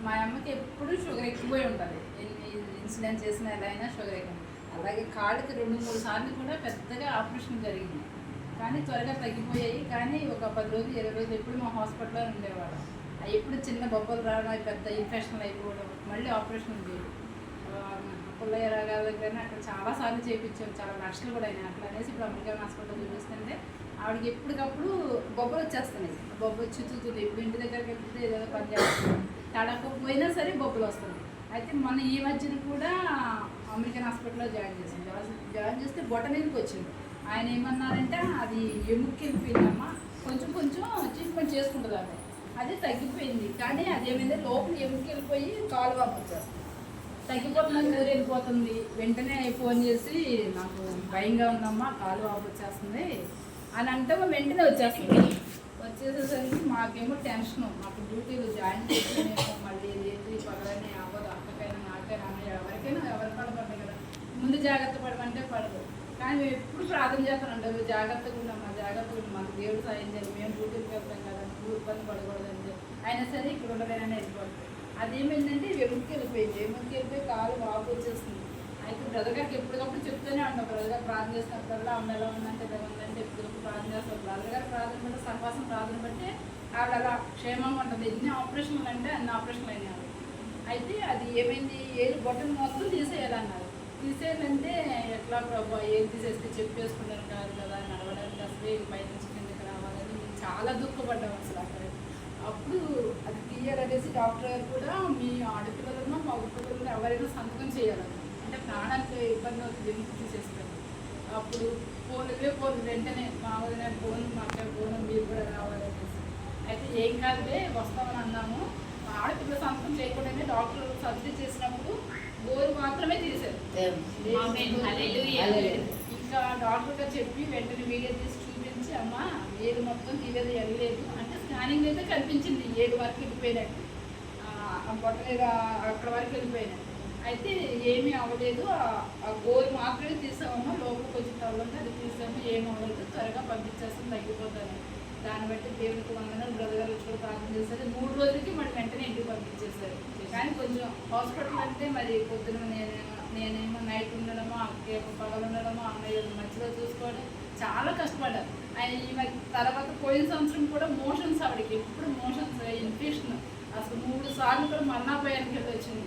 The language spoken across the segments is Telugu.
మా అమ్మకి ఎప్పుడు షుగర్ ఎక్కువే ఉంటుంది. ఎన్ని ఇన్సులిన్ చేసినా ఎలా అయినా షుగర్ ఎక్కువ. అలాగే కాళ్ళకి 2-3 సార్లు కూడా పెద్దగా ఆపరేషన్ జరిగింది, కానీ త్వరగా తగ్గిపోయాయి. కానీ ఒక 10 రోజులు 20 రోజులు ఎప్పుడు మా హాస్పిటల్లో ఉండేవాళ్ళం. అవి ఎప్పుడు చిన్న బొబ్బలు రావడం, పెద్ద ఇన్ఫెక్షన్లు అయిపోవడం, మళ్ళీ ఆపరేషన్ చేయడం. పుల్లయ్య రాగాల దగ్గర అక్కడ చాలాసార్లు చేయించాం, చాలా లక్షలు కూడా అయినాయి. అట్లా అనేసి ఇప్పుడు అమెరికన్ హాస్పిటల్ చూపిస్తుంటే ఆవిడకి ఎప్పటికప్పుడు బొబ్బలు వచ్చేస్తున్నాయి. బొబ్బ చుచ్చుతుంది. ఇప్పుడు ఇంటి దగ్గరికి వెళ్తే ఏదో పని చేస్తుంది, తడకపోయినా సరే బొబ్బలు వస్తుంది. అయితే మన ఈ మధ్యన కూడా అమెరికన్ హాస్పిటల్లో జాయిన్ చేస్తే బొటనీకి వచ్చింది. ఆయన ఏమన్నారంటే అది ఎముక్కి వెళ్ళిపోయిందమ్మా, కొంచెం కొంచెం ట్రీట్మెంట్ చేసుకుంటుంది ఆమె, అది తగ్గిపోయింది. కానీ అదేమైంది లోపల ఎముక్కి వెళ్ళిపోయి కాలు వాపొచ్చారు, తగ్గిపోతుందని ఊరు వెళ్ళిపోతుంది. వెంటనే ఫోన్ చేసి నాకు భయంగా ఉందమ్మా, కాలు వాపొచ్చేస్తుంది అని అంటే వెంటనే వచ్చేస్తుంది. వచ్చేసేసరికి మాకేమో టెన్షను, మాకు డ్యూటీలు జాయిన్ చేస్తేనేమో మళ్ళీ రేపు పగలని అవ్వదు, అక్కకైనా నాకైనా అన్నయ్య ఎవరికైనా ఎవరు పడబడ్డాయి కదా, ముందు జాగ్రత్త పడమంటే పడదు. కానీ మేము ఎప్పుడు ప్రార్థన చేస్తానంటారు, జాగ్రత్తగా ఉన్నామా, జాగ్రత్తగా ఉన్నాం, మాకు దేవుడు సాయం చేయాలి, మేము డ్యూటీకి వెళ్తాం కదా, నువ్వు ఇబ్బంది పడకూడదంటే అయినా సరే ఇక్కడ ఉండలేనని వెళ్ళిపోతుంది. అదేమైందంటే వెముక్కి వెళ్ళిపోయి కాలు వాపు వచ్చేస్తుంది. అయితే బ్రదర్ గారికి ఎప్పటికప్పుడు చెప్తూనే ఉంటాం, బ్రదర్ గారు ప్రార్థన చేసినప్పుడల్లా అమ్మ ఎలా ఉందంటే ఎలా ఉందంటే ఎప్పటికప్పుడు ప్రార్థన చేస్తాం. బ్రదర్ గారు ప్రార్థన బట్టి సహవాసం ప్రార్థన బట్టి ఆవిడ అలా క్షేమంగా ఉంటుంది. ఎన్ని ఆపరేషన్లు అంటే అన్ని ఆపరేషన్లు అయినాయి. అయితే అది ఏమైంది, ఏది బొట్టను మొత్తం తీసేయాలన్నారు. తీసేయాలంటే ఎట్లా ప్రభావ ఏది తీసేస్తే చెప్పేసుకుంటారు కాదు కదా, నడవడానికి అసలు బయట నుంచి కిందకి రావాలని చాలా దుఃఖపడ్డాం అసలు అక్కడ. అప్పుడు అది తీయాలనేసి డాక్టర్ గారు కూడా మీ ఆడపిల్లలను మగ పిల్లలను ఎవరైనా సంతకం చేయాలన్నారు. అంటే ప్రాణానికి ఇబ్బంది అవుతుంది, ఎందుకు తీసేస్తారు. అప్పుడు ఫోన్ వెంటనే మా వదిన ఫోన్, మా అక్క ఫోన్, మీరు కూడా రావాలనేసి. అయితే ఏం కాదులే వస్తామని అన్నాము. ఆడపిల్ల సంతకం చేయకుండానే డాక్టర్ సర్జరీ చేసినప్పుడు గోరు మాత్రమే తీశారు. ఇంకా డాక్టర్ గారు చెప్పి వెంటనే వీడియో తీసి చూపించి అమ్మ ఏడు మొత్తం తీయదు వెళ్ళలేదు అంటే స్కానింగ్ అయితే కనిపించింది, 7 వరకు వెళ్ళిపోయినట్టు, బొట్టలేదు అక్కడ వరకు వెళ్ళిపోయినట్టు. అయితే ఏమీ అవ్వలేదు, ఆ గోరు మాత్రమే తీసామమ్మా, లోపల కొంచెం తవ్వంటే అది తీసాము, ఏమి అవ్వలేదు, త్వరగా పంపించేస్తాం, తగ్గిపోతాను. దాన్ని బట్టి దేవుడికి వందనాలు. బ్రదర్ గారు వచ్చి కూడా ప్రార్థన చేశారు. 3 రోజులకి మరి వెంటనే ఇంటికి పంపించేశారు. కానీ కొంచెం హాస్పిటల్ అంటే మరి పొద్దున నేనేమో నైట్ ఉండడమో, అక్కేమో పగలు ఉండడమో, అన్నయ్య మధ్యలో చూసుకోవడం చాలా కష్టపడ్డారు. ఆయన ఈ తర్వాత పోయిన సంవత్సరం కూడా మోషన్స్, ఆవిడకి ఎప్పుడు మోషన్స్ ఇన్ఫెక్షన్, అసలు 3 సార్లు కూడా మరణాపాయానికి వెళ్ళి వచ్చింది.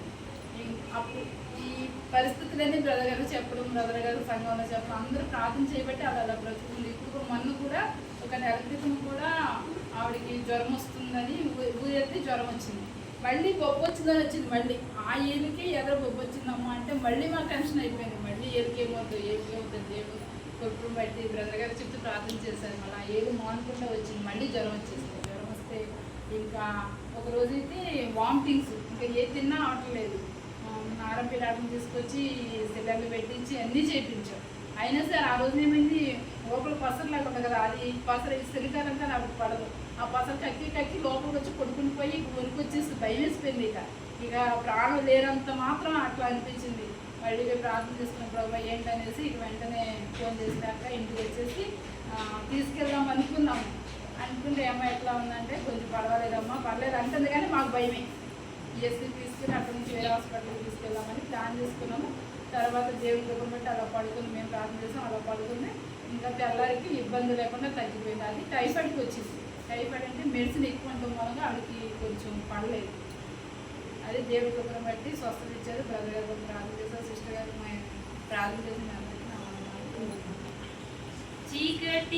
అప్పుడు ఈ పరిస్థితులన్నీ బ్రదర్ గారు చెప్పడం, బ్రదర్ గారు సంఘంలో చెప్పడం, అందరూ ప్రార్థన చేయబట్టి ఆవిడ అలా బ్రతుకుంది. ఇప్పుడు మొన్న కూడా ఒక నెల క్రితం కూడా ఆవిడకి జ్వరం వస్తుందని ఊరెత్తి జ్వరం వచ్చింది, మళ్ళీ బొబ్బు వచ్చిందని వచ్చింది. మళ్ళీ ఆ ఏలికి ఎదురు బొబ్బు వచ్చిందమ్మా అంటే మళ్ళీ మాకు టెన్షన్ అయిపోయింది. మళ్ళీ ఏలికేమవుతుంది దేవుడు కొట్టుకుని బట్టి బ్రదర్ గారు చెప్తూ ప్రార్థన చేశారు. మళ్ళీ ఆ ఏలు మానుకుంటూ వచ్చింది, మళ్ళీ జ్వరం వచ్చేసింది. జ్వరం వస్తే ఇంకా ఒక రోజు అయితే వామిటింగ్స్, ఇంకా ఏ తిన్నా అవట్లేదు. ఆడపిల్ల ఆటను తీసుకొచ్చి సిలిండర్ పెట్టించి అన్నీ చేయించాం. అయినా సరే ఆ రోజు ఏమైంది, లోపల పసరు లాగా ఉంటుంది కదా, అది పసరు సిలికారంతా నాకు పడదు. ఆ పసరు కక్కి లోపలికి వచ్చి కొడుకుని పోయి వణుకు వచ్చేసి భయం వేసిపోయింది. ఇక ప్రాణం లేనంత మాత్రం అట్లా అనిపించింది. మళ్ళీ ప్రార్థన చేసుకున్న ప్రభావ ఏంటనేసి ఇక వెంటనే ఫోన్ చేసినాక ఇంటికి వచ్చేసి తీసుకెళ్దాం అనుకుంటే అమ్మ ఎట్లా ఉందంటే కొంచెం పర్వాలేదమ్మా, పర్లేదు అంటుంది. కానీ మాకు భయమే. ఈఎస్సీ తీసుకుని అక్కడి నుంచి వేరే హాస్పిటల్కి తీసుకెళ్దామని ప్లాన్ చేసుకున్నాము. తర్వాత దేవుడి దగ్గర బట్టి అలా పడుకుని మేము ప్రార్థన చేసాం, అలా పడుకుని ఇంకా తెల్లారికి ఇబ్బంది లేకుండా తగ్గిపోయింది. అది టైఫాయిడ్కి వచ్చింది. టైఫాయిడ్ అంటే మెడిసిన్ ఎక్కువ ఉండడం వల్ల ఆవిడకి కొంచెం పడలేదు. అది దేవుడి దగ్గర బట్టి స్వస్థత ఇచ్చారు. బ్రదర్ గారు ప్రార్థన చేశారు, సిస్టర్ గారు ప్రార్థన చేసిన చీకటి